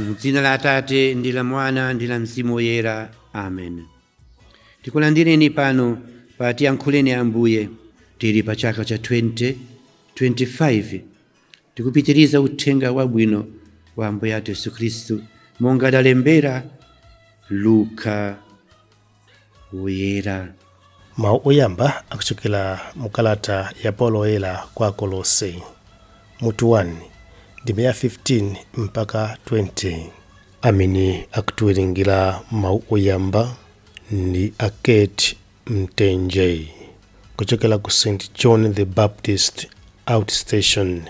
M'dzina la Atate ndi la Mwana ndi la Mzimu Woyera. Amen. Tikulandireni pano pa Tiyankhuleni Ambuye. Tili pa chaka cha 2025 tikupitiriza uthenga wabwino wa Ambuye athu Yesu Khristu monga adalembera Luka Woyera. Mawu oyamba akuchokera mu kalata ya Paulo Woyera kwa Kolose mutu 1 ndime ya 15 mpaka 20. Amene akutiwerengera mawu oyamba ndi Kate Mtenje kuchokera ku St. John the Baptist Outstation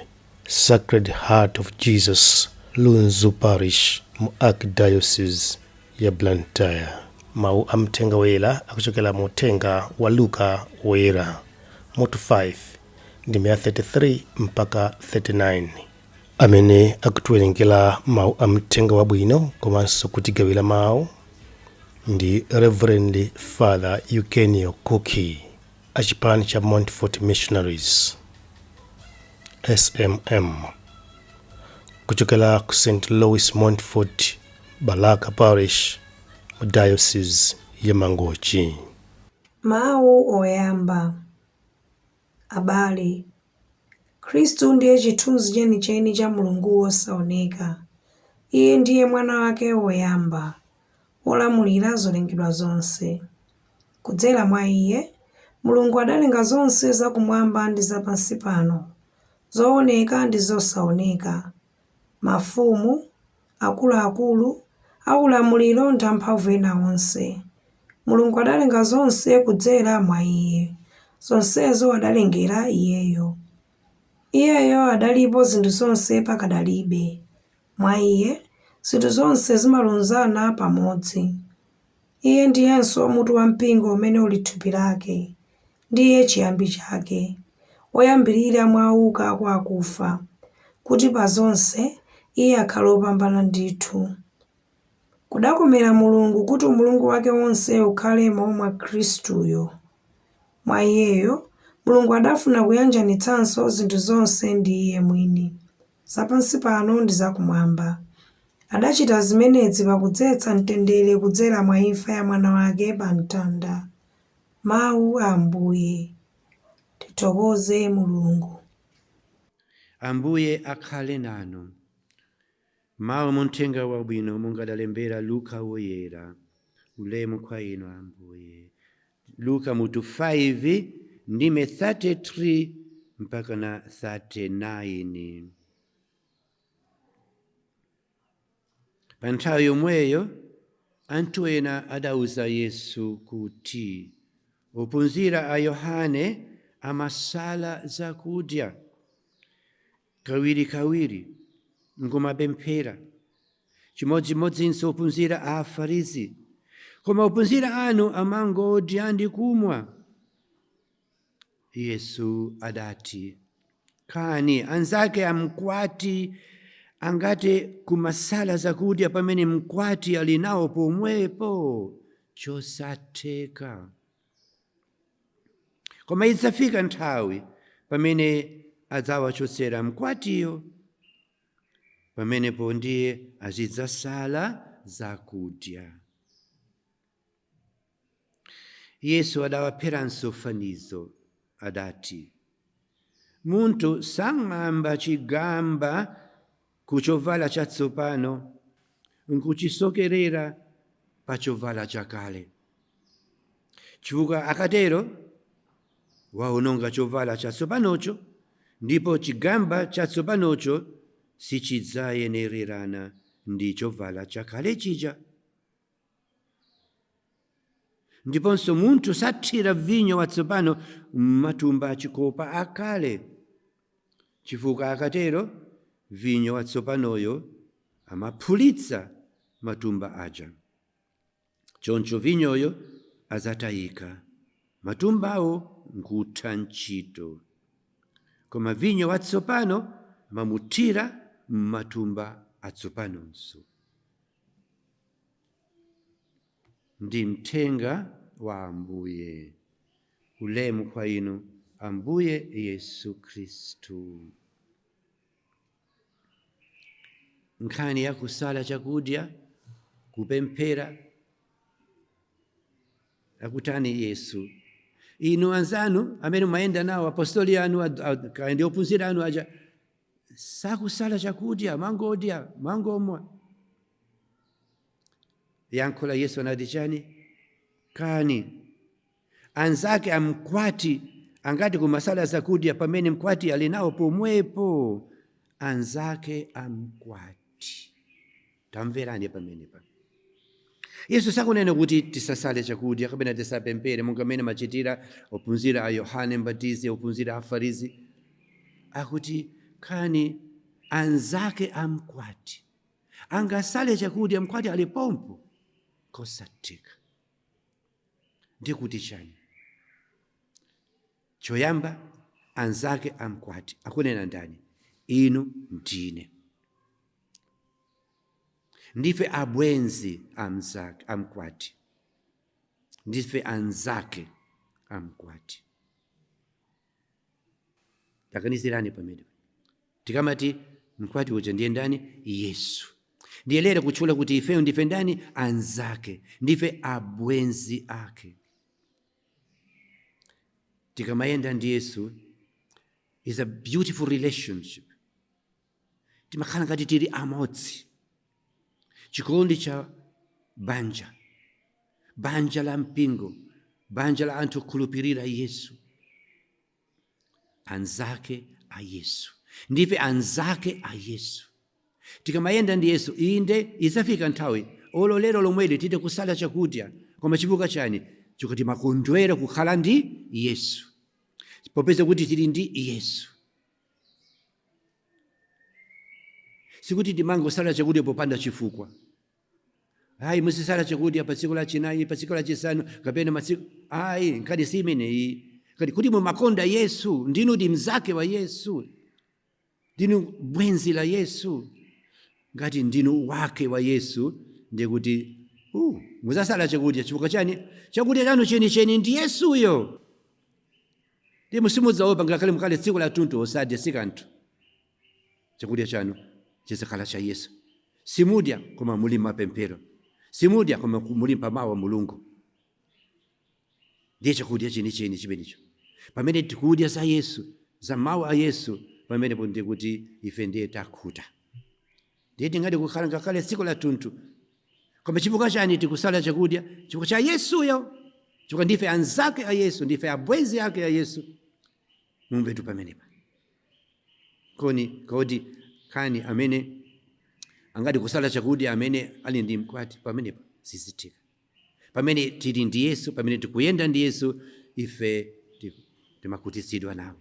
Sacred Heart of Jesus Lunzu Parish mu Archdiocese ya Blantyre. Mawu amtenga woyera akuchokera mu uthenga wa Luka Woyera mutu 5 ndime ya 33 mpaka 39. Amene akutiwerengera mawu amtenga wabwino komanso kutigawira mawu ndi Reverend Father Eugenio Kuki achipani cha Montfort Missionaries SMM kuchokera ku St. Louis Montfort Balaka Parish mu Diocese ya Mangochi. Mawu oyamba. Abale, Khristu ndiye chithunzi chenicheni cha Mulungu wosaoneka. Iye ndiye mwana wake woyamba, wolamulira zolengedwa zonse. Kudzera mwa Iye, Mulungu adalenga zonse zakumwamba ndi zapansi pano, zooneka ndi zosaoneka, mafumu, akuluakulu, aulamuliro ndi amphamvu ena onse. Mulungu adalenga zonse kudzera mwa Iye, zonsezo adalengera Iyeyo. Iyeyo adalipo zinthu zonse pakadalibe. Mwa Iye, zinthu zonse zimalonzana pamodzi. Iye ndiyenso mutu wa mpingo umene uli thupi lake, ndiye chiyambi chake, woyambirira mwa auka kwa akufa, kuti pa zonse Iye akhale wopambana ndithu. Kudakomera Mulungu kuti umulungu wake wonse ukhalemo mwa Khristuyo. Mwa Iyeyo, Mulungu adafuna kuyanjanitsanso zinthu zonse ndi Iye mwini, zapansi pano ndi zakumwamba. Adachita zimenezi pakudzetsa mtendere kudzera mwa imfa ya mwana wake pa mtanda. Mawu a Ambuye. Tithokoze Mulungu. Ambuye akhale nanu. Mawu mu uthenga wabwino monga adalembera Luka Woyera. Ulemu kwa inu Ambuye. Luka mutu 5 ndime 33 mpaka na 39. Pa nthawi yomweyo anthu ena adawuza Yesu kuti ophunzira a Yohane amasala zakudya kawirikawiri nkumapemphera, chimodzimodzinso ophunzira a Afarisi, koma ophunzira anu amangodya ndi kumwa. Yesu adati, kani anzake amkwati angate kumasala zakudya pamene mkwati ali nawo pomwepo? Chosatheka. Koma idzafika nthawi pamene adzawachotsera mkwatiyo, pamenepo ndiye azidzasala zakudya. Yesu adawapheranso fanizo, adati, munthu sang'amba chigamba ku chovala chatsopano nkuchisokerera pa chovala chakale, chifukwa akatero wawononga chovala chatsopanocho, ndipo chigamba chatsopanocho sichidzayenererana ndi chovala chakale chija. Ndiponso munthu sathira vinyo watsopano m'matumba achikopa akale, chifukwa akatero vinyo watsopanoyo amaphulitsa matumba aja. Choncho vinyoyo azatayika, matumbawo nkutha ntchito. Koma vinyo watsopano amamuthira m'matumba atsopanonso. Ndi mthenga wa Ambuye. Ulemu kwa inu Ambuye Yesu Khristu. nkhani ya kusala chakudya, kupemphera, akutani Yesu. Inu anzanu amene mayenda nawo, apostoli anu ndi ophunzira anu aja, sakusala chakudya, mangodya, mangomwa. Yankho la Yesu anati chani? Kani anzake amkwati angati kumasala zakudya pamene mkwati ali nawo pomwepo? Anzake amkwati. Tamverani pamenepa. Yesu sakunena kuti tisasale chakudya kapena tisapemphere monga mmene machitira ophunzira a Yohane Mbatizi, ophunzira a Farisi. Akuti kani anzake amkwati angasale chakudya mkwati ali pompo? Kosatheka. Ndikuti chani? Choyamba, anzake amkwati akunena ndani? Inu ndine. Ndife abwenzi amkwati, ndife anzake amkwati. Takanizirani pamene tikamati mkwati uja ndiye ndani? Yesu. Ndiye lero kutchula kuti ifeyo ndife ndani? Anzake, ndife abwenzi ake. Tikamayenda ndi Yesu is a beautiful relationship. Timakhala ngati tili amodzi. Chikondi cha banja, banja la mpingo, banja la anthu okhulupirira Yesu, anzake a Yesu. Ndife anzake a Yesu. Tikamayenda ndi Yesu, inde izafika nthawi olo lero lomweli tite kusala chakudya, koma chifukwa chani? Chikuti timakondwera kukhala ndi Yesu, popeza kuti tili ndi Yesu. Sikuti timangosala chakudya popanda chifukwa. Hayi, musisala chakudya pa tsiku lachinayi, pa tsiku lachisanu, kapena masiku. Hayi, nkati si imeneyi. Kati kuti mumakonda Yesu, ndinu ndi mzake wa Yesu, ndinu bwenzi la Yesu. Ngati ndinu wake wa Yesu, ndiye kuti muzasala chakudya chifukwa chani? Chakudya chanu chenicheni ndi Yesuyo. Ndiye musimudzaopa ngakhale mukale tsiku la tuntu osadya sikanthu. Chakudya chanu chizakhala cha Yesu. Simudya koma muli mapemphero, simudya koma muli pamawu a Mulungu. Ndiye chakudya chenicheni chimenecho. Pamene tikudya za Yesu, za mawu a Yesu, pamenepo ndiye kuti ife ndiye takhuta. Ndiye tingati kukhala ngakhale tsiku la tuntu, koma chifukwa chani tikusala chakudya? Chifukwa cha Yesuyo. Chifukwa ndife anzake a Yesu, ndife abwenzi ake a Yesu. Mumvetu pamenepa. Kodi kani amene angati kusala chakudya amene ali ndi mkwati? Pamenepa sizitika. Pamene tili ndi Yesu, pamene tikuyenda ndi Yesu, ife timakhutitsidwa nawo.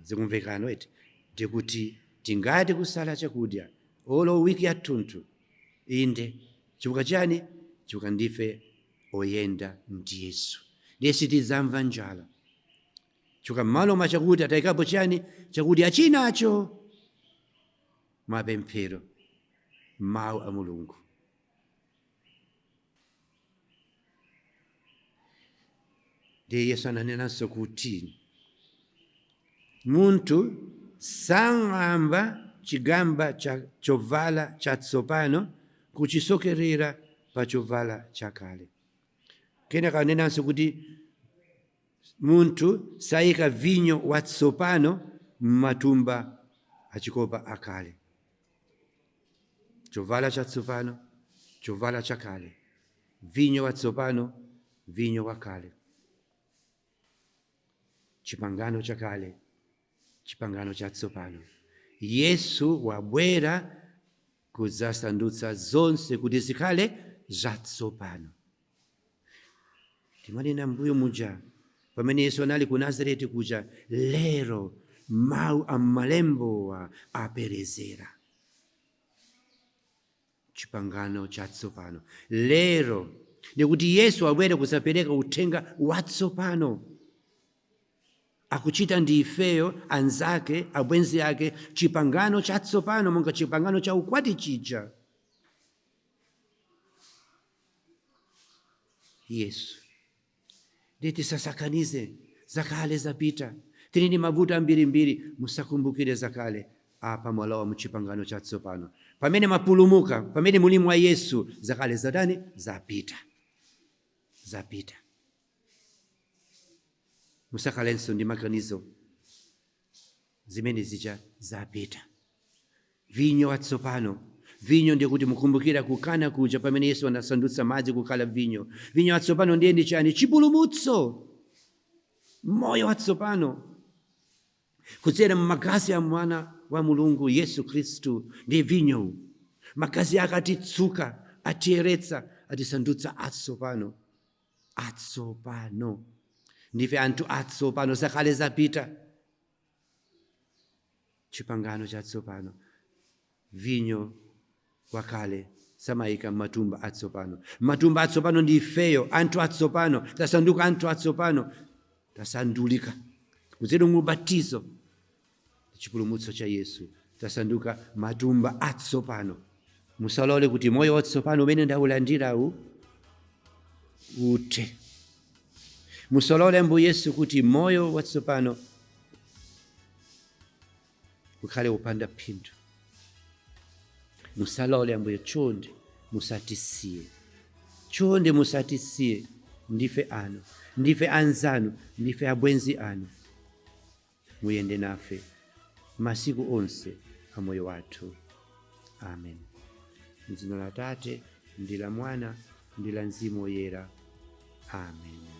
Zikumvekano eti ndikuti tingati kusala chakudya olo wiki yathunthu, inde chifukwa chani? Chifukwa ndife oyenda ndi Yesu. Ndiye sitizamva njala. Chifukwa m'malo mwa chakudya tayikapo chani? Chakudya chinacho, mapemphero, mawu a Mulungu. Ndiye Yesu ananenanso kuti munthu sang'amba chigamba cha chovala chatsopano kuchisokerera pa chovala chakale. Kenaka anenanso kuti munthu sayika vinyo watsopano m'matumba achikopa akale. Chovala chatsopano, chovala chakale, vinyo watsopano, vinyo wakale. Chipangano chakale, chipangano chatsopano. Yesu wabwera kudzasandutsa zonse kuti zikhale zatsopano. Timanena mbuyo muja pamene Yesu anali ku Nazareti kuja, lero mawu a m'malembowa aperezera. Chipangano chatsopano. Lero ndikuti Yesu wabwera kusapereka uthenga watsopano. Akuchita ndi ifeyo anzake, abwenzi ake, chipangano chatsopano monga chipangano cha ukwati chija. Yesu. Ndiye tisasakanize zakale zapita. Tili ndi mavuto ambirimbiri, musakumbukire zakale. apa mwalowa muchipangano chatsopano. Pamene mapulumuka, pamene muli mwa Yesu, zakale zatani zapita. Musakhalenso ndi maganizo zimene zija zapita. Vinyo watsopano. Vinyo ndiye kuti mukumbukira kukana kuja pamene Yesu anasandutsa madzi kukhala vinyo. Vinyo watsopano ndiye ndi chani? Chipulumutso, moyo watsopano, kudzera mmagazi a mwana wa Mulungu Yesu Khristu. Ndiye vinyo. Magazi ake atitsuka, atiyeretsa, atisandutsa atsopano. Ndife anthu atsopano, zakale zapita. Chipangano chatsopano. Vinyo wakale samayika matumba atsopano. Matumba atsopano ndi ifeyo, anthu atsopano, tasanduka anthu atsopano, tasandulika kudzera mubatizo, chipulumutso cha Yesu, tasanduka matumba atsopano. Musalole kuti moyo watsopano umene ndaulandirawu uthe. Musalole Ambuye Yesu kuti moyo watsopano ukhale upanda phindu. Musalole Ambuye, chonde musatisiye. Ndife anu, ndife anzanu, ndife abwenzi anu. Muyende nafe masiku onse a moyo wathu. Amen. M'dzina la Tate ndi la Mwana ndi la Mzimu Woyera. Amen.